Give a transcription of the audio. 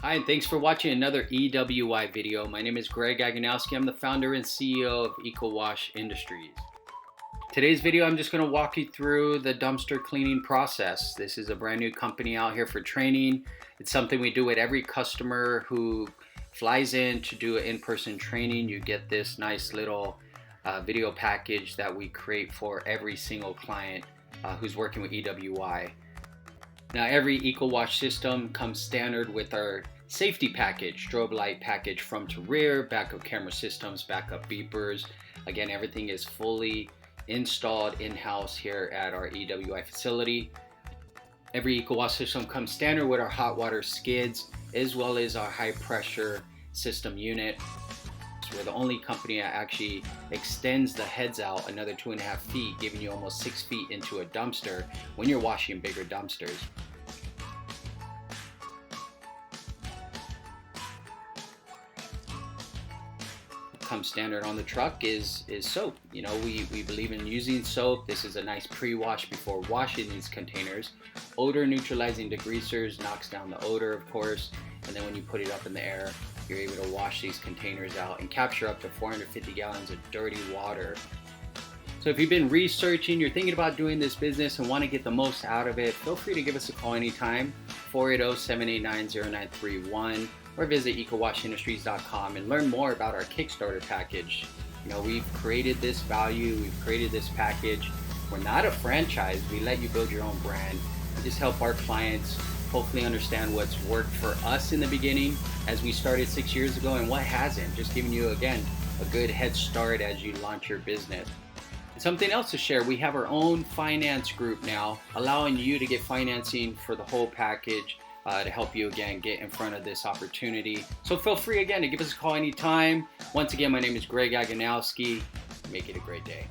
Hi, and thanks for watching another EWI video. My name is Greg Aganowski. I'm the founder and CEO of EcoWash Industries. Today's video, I'm just going to walk you through the dumpster cleaning process. This is a brand new company out here for training. It's something we do with every customer who flies in to do an in-person training. You get this nice little video package that we create for every single client who's working with EWI. Now, every EcoWash system comes standard with our safety package, strobe light package front to rear, backup camera systems, backup beepers. Again, everything is fully installed in-house here at our EWI facility. Every EcoWash system comes standard with our hot water skids, as well as our high pressure system unit. So we're the only company that actually extends the heads out another 2.5 feet, giving you almost 6 feet into a dumpster when you're washing bigger dumpsters. Comes standard on the truck is soap. You know, we believe in using soap. This is a nice pre-wash before washing these containers. Odor neutralizing degreasers knocks down the odor, of course, and then when you put it up in the air, you're able to wash these containers out and capture up to 450 gallons of dirty water. So if you've been researching, you're thinking about doing this business and want to get the most out of it, feel free to give us a call anytime, 480-789-0931, or visit ecowashindustries.com and learn more about our Kickstarter package. You know, we've created this value, we've created this package. We're not a franchise, we let you build your own brand. We just help our clients hopefully understand what's worked for us in the beginning as we started 6 years ago and what hasn't, just giving you, again, a good head start as you launch your business. And something else to share, we have our own finance group now, allowing you to get financing for the whole package to help you, again, get in front of this opportunity. So feel free, again, to give us a call anytime. Once again, my name is Greg Aganowski. Make it a great day.